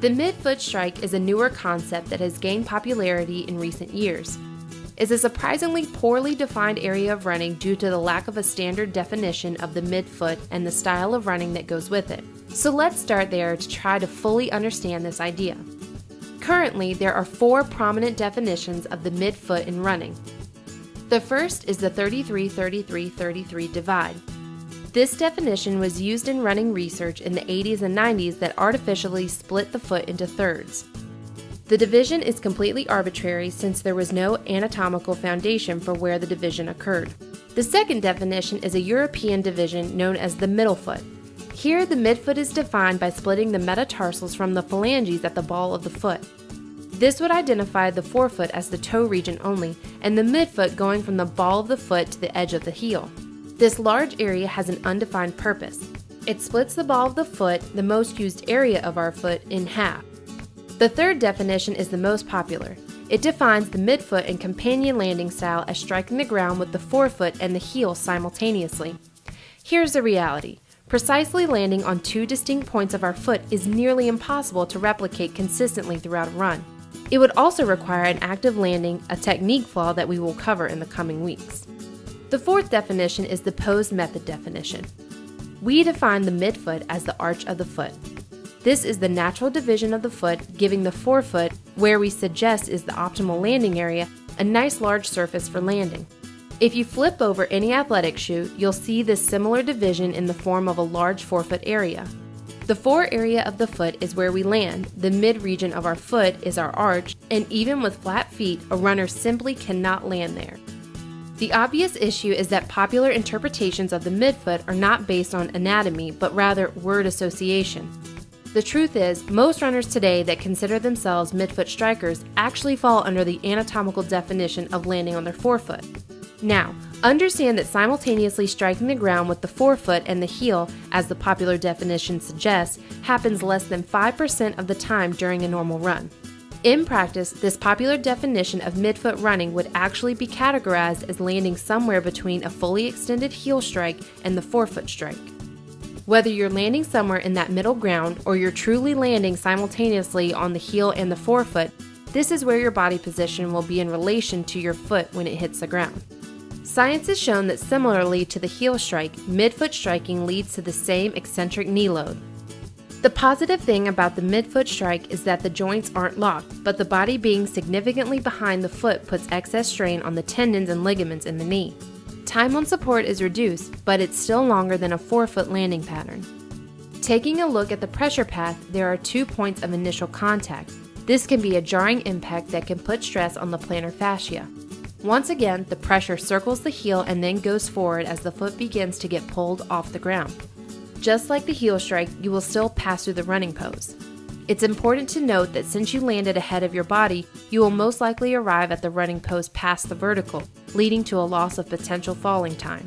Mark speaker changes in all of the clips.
Speaker 1: The midfoot strike is a newer concept that has gained popularity in recent years. It's a surprisingly poorly defined area of running due to the lack of a standard definition of the midfoot and the style of running that goes with it. So let's start there to try to fully understand this idea. Currently, there are 4 prominent definitions of the midfoot in running. The first is the 33-33-33 divide. This definition was used in running research in the 80s and 90s that artificially split the foot into thirds. The division is completely arbitrary since there was no anatomical foundation for where the division occurred. The second definition is a European division known as the middle foot. Here, the midfoot is defined by splitting the metatarsals from the phalanges at the ball of the foot. This would identify the forefoot as the toe region only, and the midfoot going from the ball of the foot to the edge of the heel. This large area has an undefined purpose. It splits the ball of the foot, the most used area of our foot, in half. The third definition is the most popular. It defines the midfoot and companion landing style as striking the ground with the forefoot and the heel simultaneously. Here's the reality. Precisely landing on 2 distinct points of our foot is nearly impossible to replicate consistently throughout a run. It would also require an active landing, a technique flaw that we will cover in the coming weeks. The fourth definition is the pose method definition. We define the midfoot as the arch of the foot. This is the natural division of the foot, giving the forefoot, where we suggest is the optimal landing area, a nice large surface for landing. If you flip over any athletic shoe, you'll see this similar division in the form of a large forefoot area. The fore area of the foot is where we land, the mid region of our foot is our arch, and even with flat feet, a runner simply cannot land there. The obvious issue is that popular interpretations of the midfoot are not based on anatomy, but rather word association. The truth is, most runners today that consider themselves midfoot strikers actually fall under the anatomical definition of landing on their forefoot. Now, understand that simultaneously striking the ground with the forefoot and the heel, as the popular definition suggests, happens less than 5% of the time during a normal run. In practice, this popular definition of midfoot running would actually be categorized as landing somewhere between a fully extended heel strike and the forefoot strike. Whether you're landing somewhere in that middle ground or you're truly landing simultaneously on the heel and the forefoot, this is where your body position will be in relation to your foot when it hits the ground. Science has shown that similarly to the heel strike, midfoot striking leads to the same eccentric knee load. The positive thing about the midfoot strike is that the joints aren't locked, but the body being significantly behind the foot puts excess strain on the tendons and ligaments in the knee. Time on support is reduced, but it's still longer than a forefoot landing pattern. Taking a look at the pressure path, there are 2 points of initial contact. This can be a jarring impact that can put stress on the plantar fascia. Once again, the pressure circles the heel and then goes forward as the foot begins to get pulled off the ground. Just like the heel strike, you will still pass through the running pose. It's important to note that since you landed ahead of your body, you will most likely arrive at the running pose past the vertical, leading to a loss of potential falling time.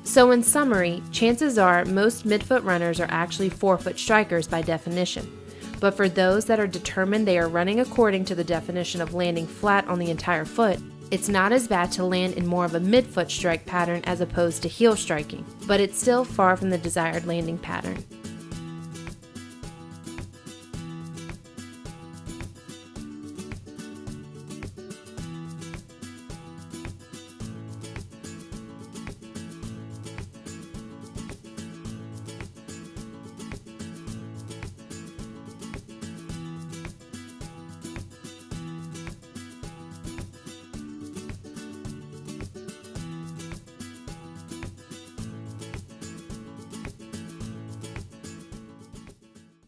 Speaker 1: So in summary, chances are most midfoot runners are actually forefoot strikers by definition. But for those that are determined they are running according to the definition of landing flat on the entire foot, it's not as bad to land in more of a midfoot strike pattern as opposed to heel striking, but it's still far from the desired landing pattern.